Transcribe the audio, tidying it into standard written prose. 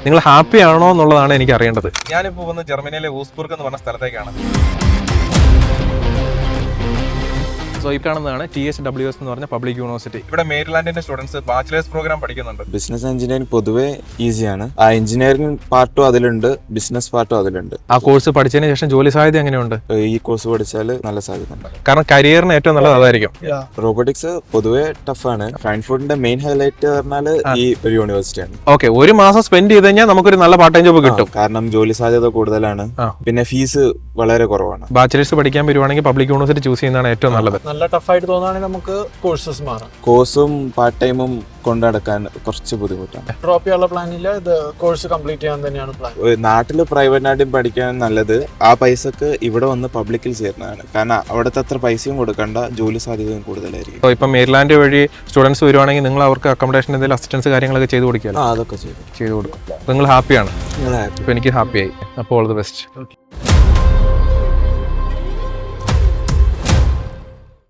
നിങ്ങൾ ഹാപ്പി ആണോ എന്നുള്ളതാണ് എനിക്ക് അറിയേണ്ടത്. ഞാനിപ്പോൾ വന്ന് ജർമ്മനിയിലെ ഊസ്ബുർഗ് എന്ന് പറഞ്ഞ സ്ഥലത്തേക്കാണ്. സോ ഈ കാണുന്നതാണ് THWS എന്ന് പറഞ്ഞ പബ്ലിക് യൂണിവേഴ്സിറ്റി. ഇവിടെ മേരിലാൻഡിന്റെ സ്റ്റുഡൻസ് ബാച്ചിലേഴ്സ് പ്രോഗ്രാം പഠിക്കുന്നുണ്ട്. ബിസിനസ് എഞ്ചിനീയറിംഗ് പൊതുവെ ഈസിയാണ്. ആ എഞ്ചിനീയറിംഗ് പാർട്ടും അതിലുണ്ട്, ബിസിനസ് പാർട്ടും അതിലുണ്ട്. ആ കോഴ്സ് പഠിച്ചതിന് ശേഷം ജോലി സാധ്യത എങ്ങനെയുണ്ട്? ഈ കോഴ്സ് പഠിച്ചാൽ നല്ല സാധ്യത ഉണ്ട്. കാരണം കരിയറിന് ഏറ്റവും നല്ലത് അതായിരിക്കും. റോബോട്ടിക്സ് പൊതുവെ ടഫാണ്. ഫ്രാങ്ക്ഫർട്ടിന്റെ മെയിൻ ഹൈലൈറ്റ് പറഞ്ഞാൽ ഈ ഒരു യൂണിവേഴ്സിറ്റിയാണ്. ഓക്കെ, ഒരു മാസം സ്പെൻഡ് ചെയ്ത് കഴിഞ്ഞാൽ നമുക്കൊരു നല്ല പാർട്ട് ടൈം ജോബ് കിട്ടും. കാരണം ജോലി സാധ്യത കൂടുതലാണ്, പിന്നെ ഫീസ് വളരെ കുറവാണ്. ബാച്ചിലേഴ്സ് പഠിക്കാൻ വരുവാണെങ്കിൽ പബ്ലിക് യൂണിവേഴ്സിറ്റി ചൂസ് ചെയ്യുന്നതാണ് ഏറ്റവും നല്ലത്. നല്ല ടഫായിട്ട് തോന്നുകയാണെങ്കിൽ നമുക്ക് കോഴ്സസ് മാറാം. കോഴ്സും പാർട്ട് ടൈമും കൊണ്ടടക്കാൻ കുറച്ച് ബുദ്ധിമുട്ടാണ്. ഡ്രോപ്പ് ചെയ്യാനുള്ള പ്ലാനില്ല, ഇത് കോഴ്സ് കംപ്ലീറ്റ് ചെയ്യാൻ തന്നെയാണ് പ്ലാൻ. നാട്ടില് പ്രൈവറ്റ് ആയിട്ടും പഠിക്കാൻ നല്ലത് ആ പൈസക്ക് ഇവിടെ വന്ന് പബ്ലിക്കിൽ ചേരുന്നതാണ്. കാരണം അവിടുത്തെ അത്ര പൈസയും കൊടുക്കണ്ട, ജോലി സാധ്യതയും കൂടുതലായിരിക്കും. ഇപ്പം മേരിലാൻഡ് വഴി സ്റ്റുഡൻസ് വരുവാണെങ്കിൽ നിങ്ങൾ അവർക്ക് അക്കോമഡേഷൻ എന്തെങ്കിലും അസിസ്റ്റൻസ് കാര്യങ്ങളൊക്കെ ചെയ്ത് കൊടുക്കുക? അതൊക്കെ ചെയ്തു കൊടുക്കും. നിങ്ങൾ ഹാപ്പിയാണ്? നിങ്ങൾ ഹാപ്പി? ഇപ്പം എനിക്ക് ഹാപ്പിയായി. അപ്പോൾ ഓൾ ദി ബെസ്റ്റ്.